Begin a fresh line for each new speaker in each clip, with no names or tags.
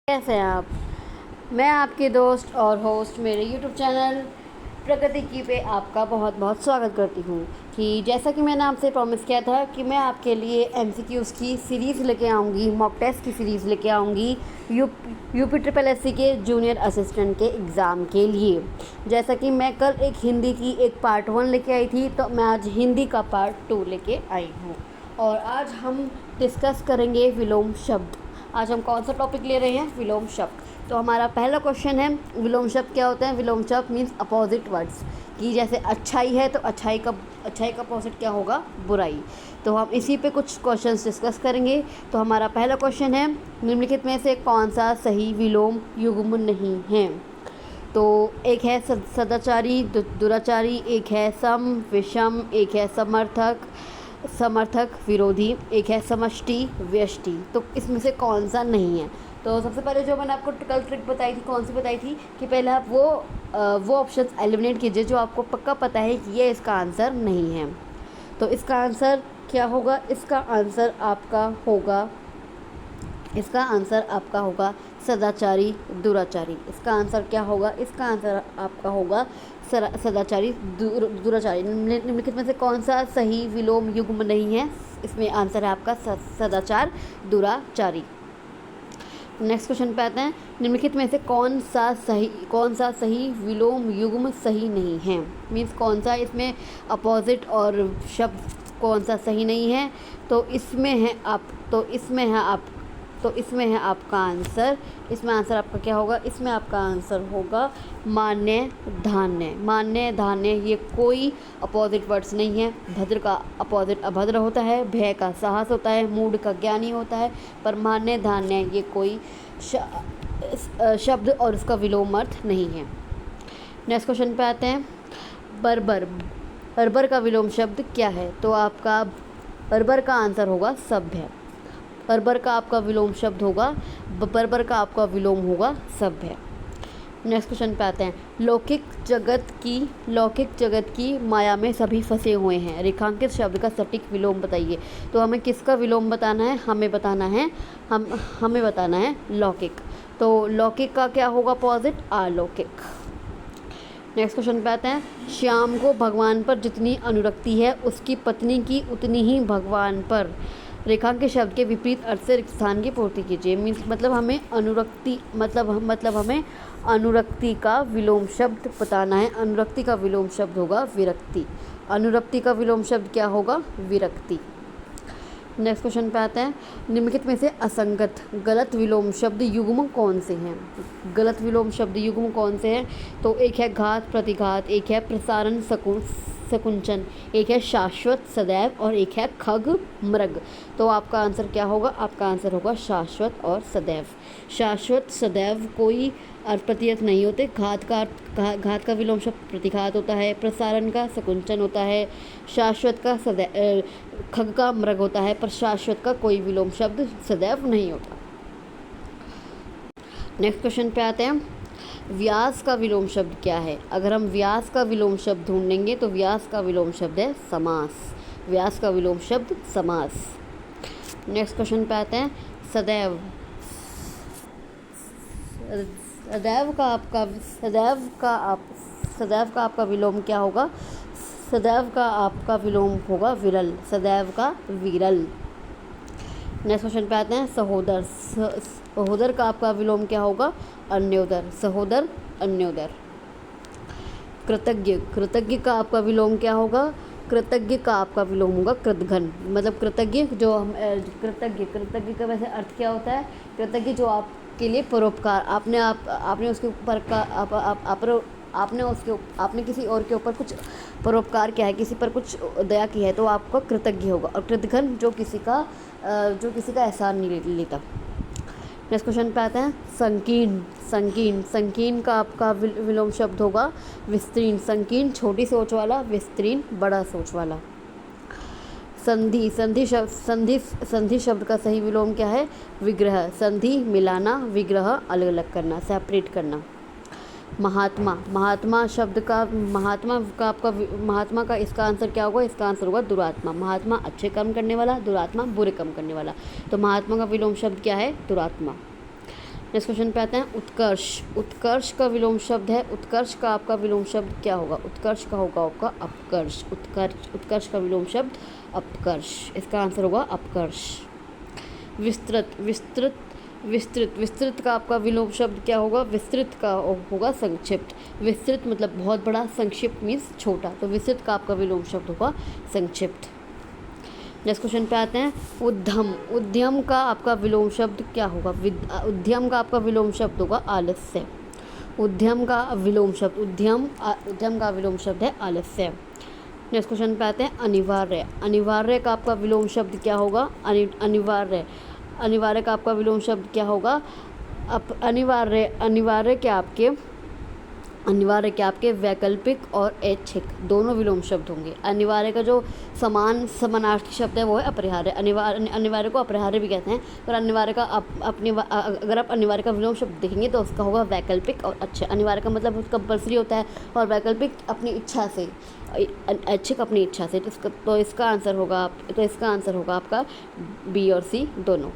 कैसे हैं आप। मैं आपके दोस्त और होस्ट मेरे यूट्यूब चैनल प्रगति की पे आपका बहुत बहुत स्वागत करती हूँ कि जैसा कि मैंने आपसे प्रॉमिस किया था कि मैं आपके लिए एमसीक्यूज़ की सीरीज़ लेके आऊँगी, मॉक टेस्ट की सीरीज़ लेके आऊँगी यूपी ट्रिपल एससी के जूनियर असिस्टेंट के एग्ज़ाम के लिए। जैसा कि मैं कल एक हिंदी की एक पार्ट 1 लेके आई थी, तो मैं आज हिंदी का पार्ट 2 लेके आई हूँ और आज हम डिस्कस करेंगे विलोम शब्द। आज हम कौन सा टॉपिक ले रहे हैं? विलोम शब्द। तो हमारा पहला क्वेश्चन है, विलोम शब्द क्या होते हैं? विलोम शब्द मीन्स अपोजिट वर्ड्स, कि जैसे अच्छाई है तो अच्छाई का अपोजिट क्या होगा? बुराई। तो हम इसी पे कुछ क्वेश्चंस डिस्कस करेंगे। तो हमारा पहला क्वेश्चन है, निम्नलिखित में से कौन सा सही विलोम युग्म नहीं है? तो एक है सदाचारी, दुराचारी, एक है सम विषम, एक है समर्थक विरोधी, एक है समष्टि व्यष्टि। तो इसमें से कौन सा नहीं है? तो सबसे पहले जो मैंने आपको कल ट्रिक बताई थी, कौन सी बताई थी कि पहले आप वो ऑप्शन एलिमिनेट कीजिए जो आपको पक्का पता है कि ये इसका आंसर नहीं है। तो इसका आंसर क्या होगा? इसका आंसर आपका होगा सदाचारी दुराचारी। इसका आंसर क्या होगा? इसका आंसर आपका होगा सदाचारी दुराचारी। निम्नलिखित में से कौन सा सही विलोम युग्म नहीं है? इसमें आंसर है आपका सदाचार दुराचारी। नेक्स्ट क्वेश्चन पे आते हैं, निम्नलिखित में से कौन सा सही विलोम युग्म सही नहीं है? मीन्स कौन सा इसमें अपोजिट और शब्द कौन सा सही नहीं है? तो इसमें है आपका आंसर। इसमें आंसर आपका क्या होगा? इसमें आपका आंसर होगा मान्य धान्य। ये कोई अपोजिट वर्ड्स नहीं है। भद्र का अपोजिट अभद्र होता है, भय का साहस होता है, मूढ़ का ज्ञानी होता है, पर मान्य धान्य ये कोई शब्द और उसका विलोम अर्थ नहीं है। नेक्स्ट क्वेश्चन पे आते हैं, बर्बर का विलोम शब्द क्या है? तो आपका बर्बर का आंसर होगा सभ्य। बर्बर का आपका विलोम शब्द होगा सभ्य। नेक्स्ट क्वेश्चन पे आते हैं, लौकिक जगत की माया में सभी फंसे हुए हैं। रेखांकित शब्द का सटीक विलोम बताइए। तो हमें किसका विलोम बताना है? हमें बताना है लौकिक। तो लौकिक का क्या होगा अपोजिट? अलौकिक। नेक्स्ट क्वेश्चन पे आते हैं, श्याम को भगवान पर जितनी अनुरक्ति है उसकी पत्नी की उतनी ही भगवान पर। रेखांकित शब्द के विपरीत अर्थ से रिक्त स्थान की पूर्ति कीजिए। मीन्स हमें अनुरक्ति का विलोम शब्द बताना है। अनुरक्ति का विलोम शब्द होगा विरक्ति। अनुरक्ति का विलोम शब्द क्या होगा? विरक्ति। नेक्स्ट क्वेश्चन पे आते हैं, निम्नलिखित में से असंगत गलत विलोम शब्द युग्म कौन से हैं? गलत विलोम शब्द युग्म कौन से हैं? तो एक है घात प्रतिघात, एक है प्रसारण सकुंचन, एक है शाश्वत सदैव और एक है खग मृग। तो आपका आंसर क्या होगा? आपका आंसर होगा शाश्वत और सदैव। शाश्वत सदैव कोई अर्थ प्रत्यर्थ नहीं होते। घात का विलोम शब्द प्रतिघात होता है, प्रसारण का सकुंचन होता है, शाश्वत का खग का मृग होता है, पर शाश्वत का कोई विलोम शब्द सदैव नहीं होता। नेक्स्ट क्वेश्चन पे आते हैं, व्यास का विलोम शब्द क्या है? अगर हम व्यास का विलोम शब्द ढूंढेंगे तो व्यास का विलोम शब्द है समास। व्यास का विलोम शब्द समास। नेक्स्ट क्वेश्चन पे आते हैं, सदैव का आपका विलोम क्या होगा? सदैव का आपका विलोम होगा विरल। सदैव का विरल। नेक्स्ट क्वेश्चन पे आते हैं, सहोदर का आपका विलोम क्या होगा? अन्योदर। सहोदर अन्योदर। कृतज्ञ का आपका विलोम क्या होगा? कृतज्ञ का आपका विलोम होगा कृतघ्न। कृतज्ञ का वैसे अर्थ क्या होता है? कृतज्ञ जो आपके लिए परोपकार, आपने उसके ऊपर का आपने किसी और के ऊपर कुछ परोपकार किया है, किसी पर कुछ दया की है, तो आपका कृतज्ञ होगा। और कृतघ्न जो किसी का एहसान नहीं लेता। नेक्स्ट क्वेश्चन पे आते हैं, संकीर्ण का आपका विलोम शब्द होगा विस्तीर्ण। संकीर्ण छोटी सोच वाला, विस्तीर्ण बड़ा सोच वाला। संधि शब्द का सही विलोम क्या है? विग्रह। संधि मिलाना, विग्रह अलग अलग करना, सेपरेट करना। महात्मा का इसका आंसर क्या होगा? इसका आंसर होगा दुरात्मा। महात्मा अच्छे कर्म करने वाला, दुरात्मा बुरे कर्म करने वाला। तो महात्मा का विलोम शब्द क्या है? दुरात्मा। नेक्स्ट क्वेश्चन पे आते हैं उत्कर्ष। उत्कर्ष का विलोम शब्द है, उत्कर्ष का आपका विलोम शब्द क्या होगा? उत्कर्ष का होगा आपका अपकर्ष। उत्कर्ष का विलोम शब्द अपकर्ष, इसका आंसर होगा अपकर्ष। विस्तृत विस्तृत विस्तृत विस्तृत का आपका विलोम शब्द क्या होगा? विस्तृत का होगा संक्षिप्त। विस्तृत मतलब बहुत बड़ा, संक्षिप्त मीन्स छोटा, तो विस्तृत का आपका विलोम शब्द होगा संक्षिप्त। नेक्स्ट क्वेश्चन पे आते हैं उद्यम। उद्यम का आपका विलोम शब्द क्या होगा? उद्यम का आपका विलोम शब्द होगा आलस्य। उद्यम का विलोम शब्द उद्यम का विलोम शब्द है आलस्य। नेक्स्ट क्वेश्चन पे आते हैं अनिवार्य। अनिवार्य का आपका विलोम शब्द क्या होगा? अनिवार्य। अनिवार्य का आपका विलोम शब्द क्या होगा? अनिवार्य के आपके वैकल्पिक और ऐच्छिक दोनों विलोम शब्द होंगे। अनिवार्य का जो समानार्थी शब्द है वो है अपरिहार्य। अनिवार्य को अपरिहार्य भी कहते हैं, पर अनिवार्य का अगर आप अनिवार्य का विलोम शब्द देखेंगे तो उसका होगा वैकल्पिक और अच्छे। अनिवार्य का मतलब कंपल्सरी होता है और वैकल्पिक अपनी इच्छा से, ऐच्छिक अपनी इच्छा से। तो इसका आंसर होगा आपका बी और सी दोनों।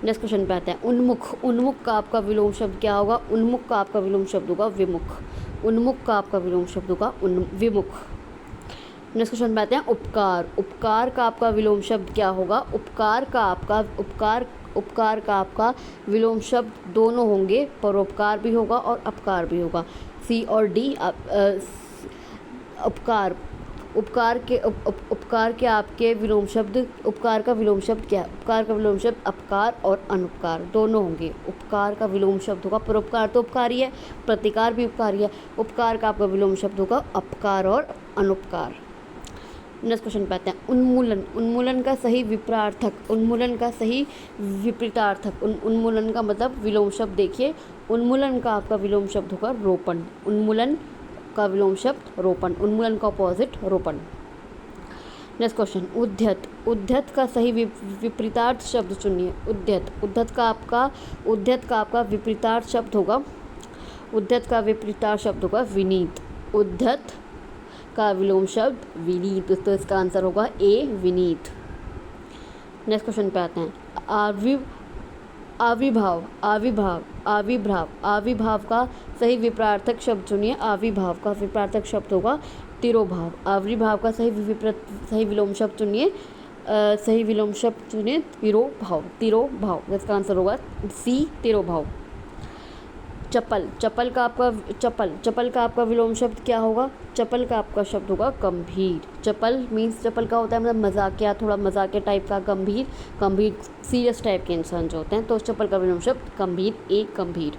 नेक्स्ट क्वेश्चन पे आते हैं उन्मुख। उन्मुख का आपका विलोम शब्द क्या होगा? उन्मुख का आपका विलोम शब्द होगा विमुख। उन्मुख का आपका विलोम शब्द होगा विमुख। नेक्स्ट क्वेश्चन पे आते हैं उपकार। उपकार का आपका विलोम शब्द क्या होगा? उपकार का आपका विलोम शब्द दोनों होंगे, परोपकार भी होगा और अपकार भी होगा। सी और डी। उपकार के आपके विलोम शब्द, उपकार का विलोम शब्द क्या है? उपकार का विलोम शब्द अपकार और अनुपकार दोनों होंगे। उपकार का विलोम शब्द होगा, परोपकार तो उपकारी है, प्रतिकार भी उपकारी है। उपकार का आपका विलोम शब्द होगा अपकार और अनुपकार। नेक्स्ट क्वेश्चन पे आते हैं उन्मूलन। उन्मूलन का सही विपरीतार्थक, उन्मूलन का सही विपरीतार्थक, उन्मूलन का मतलब विलोम शब्द देखिए। उन्मूलन का आपका विलोम शब्द होगा रोपण। उन्मूलन का विलोम शब्द रोपण, उन्मूलन का अपोजिट रोपण। नेक्स्ट क्वेश्चन उद्यत। उद्यत का सही विपरीतार्थ शब्द चुनिए। उद्यत का आपका विपरीतार्थ शब्द होगा, उद्यत का विपरीतार्थ शब्द होगा विनीत। उद्यत का विलोम शब्द विनीत, तो इसका आंसर होगा ए विनीत। नेक्स्ट क्वेश्चन पे आते हैं आविर्भाव का सही विपरीतार्थक शब्द चुनिए। आविर्भाव का विपरीतार्थक शब्द होगा तिरोभाव। आविर्भाव का सही विलोम शब्द चुनिए। सही विलोम शब्द चुनिए तिरोभाव। इसका आंसर होगा सी तिरोभाव। चप्पल का आपका विलोम शब्द क्या होगा? चप्पल का आपका शब्द होगा गंभीर। चप्पल मीन्स चप्पल का होता है मतलब मजाकिया, थोड़ा मजाकिया टाइप का। गंभीर सीरियस टाइप के इंसान जो होते हैं, तो चप्पल का विलोम शब्द गंभीर, एक गंभीर।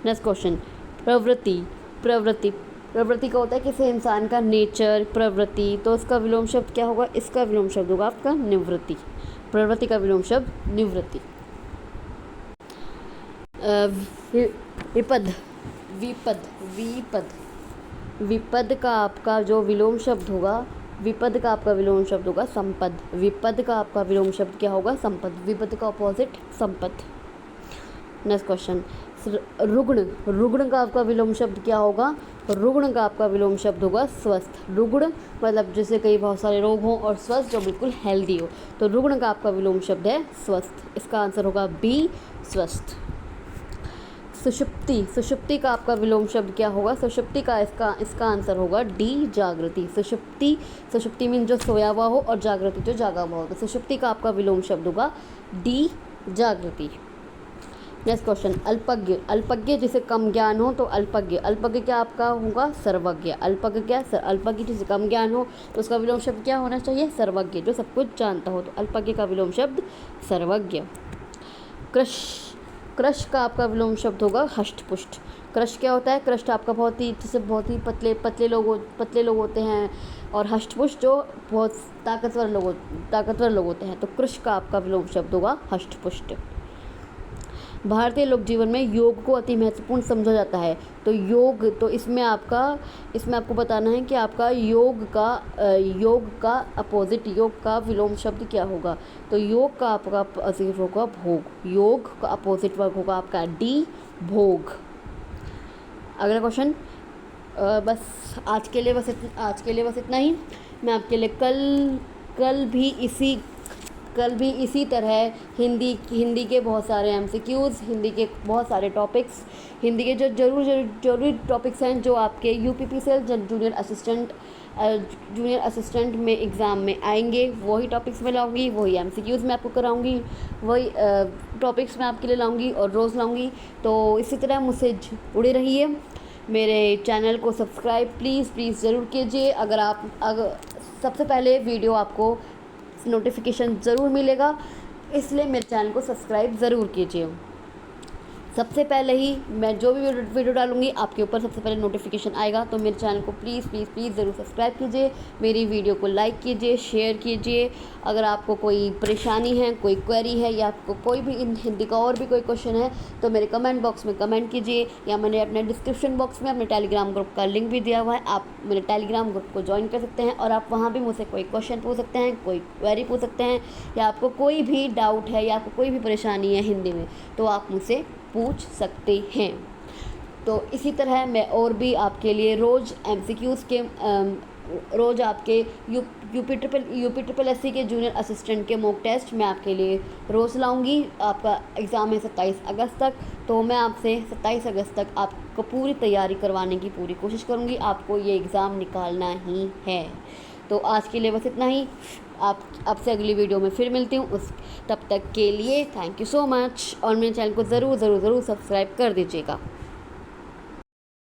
नेक्स्ट क्वेश्चन प्रवृत्ति का होता है किसी इंसान का नेचर, प्रवृत्ति, तो इसका विलोम शब्द क्या होगा? इसका विलोम शब्द होगा आपका निवृत्ति। प्रवृत्ति का विलोम शब्द निवृत्ति। विपद का आपका जो विलोम शब्द होगा, विपद का आपका विलोम शब्द होगा संपद। विपद का आपका विलोम शब्द क्या होगा? संपद। विपद का अपोजिट संपद। नेक्स्ट क्वेश्चन रुग्ण का आपका विलोम शब्द क्या होगा? रुग्ण का आपका विलोम शब्द होगा स्वस्थ। रुग्ण मतलब जैसे कई बहुत सारे रोग हों, और स्वस्थ जो बिल्कुल हेल्दी हो, तो रुग्ण का आपका विलोम शब्द है स्वस्थ। इसका आंसर होगा बी स्वस्थ। सुषुप्ति का आपका विलोम शब्द क्या होगा? सुषुप्ति का इसका आंसर होगा डी जागृति। सुषुप्ति मीन जो सोया हुआ हो और जागृति जो जागा हुआ हो, तो सुषुप्ति का आपका विलोम शब्द होगा डी जागृति। नेक्स्ट क्वेश्चन अल्पज्ञ जिसे कम ज्ञान हो तो अल्पज्ञ क्या आपका होगा? सर्वज्ञ। अल्पज्ञ जिसे कम ज्ञान हो तो उसका विलोम शब्द क्या होना चाहिए? सर्वज्ञ, जो सब कुछ जानता हो, तो अल्पज्ञ का विलोम शब्द सर्वज्ञ। कृश का आपका विलोम शब्द होगा हष्टपुष्ट। कृश क्या होता है? कृष्ट आपका बहुत ही पतले लोग होते हैं, और हष्टपुष्ट जो बहुत ताकतवर लोग होते हैं, तो कृश का आपका विलोम शब्द होगा हष्टपुष्ट। भारतीय लोक जीवन में योग को अति महत्वपूर्ण समझा जाता है, तो इसमें आपको बताना है कि आपका योग का अपोजिट, योग का विलोम शब्द क्या होगा? तो योग का आपका अपोजिट होगा भोग। योग का अपोजिट वर्ग होगा आपका डी भोग। अगला क्वेश्चन, बस आज के लिए बस इतना ही। मैं आपके लिए कल भी कल भी इसी तरह हिंदी के बहुत सारे एमसीक्यूज़, हिंदी के बहुत सारे टॉपिक्स, हिंदी के जो जरूरी टॉपिक्स हैं जो आपके यूपीपीसीएल जूनियर असिस्टेंट में एग्ज़ाम में आएंगे, वही टॉपिक्स मैं लाऊंगी, वही एमसीक्यूज़ मैं आपको कराऊंगी, वही टॉपिक्स मैं आपके लिए लाऊंगी और रोज़ लाऊंगी। तो इसी तरह मुझसे जुड़े रहिए। मेरे चैनल को सब्सक्राइब प्लीज़ ज़रूर कीजिए। अगर सबसे पहले वीडियो आपको नोटिफिकेशन ज़रूर मिलेगा, इसलिए मेरे चैनल को सब्सक्राइब ज़रूर कीजिए। सबसे पहले ही मैं जो भी वीडियो डालूंगी आपके ऊपर सबसे पहले नोटिफिकेशन आएगा। तो मेरे चैनल को प्लीज़ ज़रूर सब्सक्राइब कीजिए, मेरी वीडियो को लाइक कीजिए, शेयर कीजिए। अगर आपको कोई परेशानी है, कोई क्वेरी है या आपको कोई भी हिंदी का और भी कोई क्वेश्चन है तो मेरे कमेंट बॉक्स में कमेंट कीजिए, या मैंने अपने डिस्क्रिप्शन बॉक्स में अपने टेलीग्राम ग्रुप का लिंक भी दिया हुआ है, आप मेरे टेलीग्राम ग्रुप को ज्वाइन कर सकते हैं और आप वहाँ भी मुझसे कोई क्वेश्चन पूछ सकते हैं, कोई क्वेरी पूछ सकते हैं, या आपको कोई भी डाउट है या आपको कोई भी परेशानी है हिंदी में तो आप मुझसे पूछ सकते हैं। तो इसी तरह मैं और भी आपके लिए रोज़ एमसीक्यूज़ के रोज़ आपके यूपी ट्रिपल एससी के जूनियर असिस्टेंट के मॉक टेस्ट मैं आपके लिए रोज़ लाऊंगी। आपका एग्ज़ाम है 27 अगस्त तक, तो मैं आपसे 27 अगस्त तक आपको पूरी तैयारी करवाने की पूरी कोशिश करूँगी। आपको ये एग्ज़ाम निकालना ही है। तो आज के लिए बस इतना ही। आपसे अगली वीडियो में फिर मिलती हूँ। तब तक के लिए थैंक यू सो मच, और मेरे चैनल को ज़रूर सब्सक्राइब कर दीजिएगा।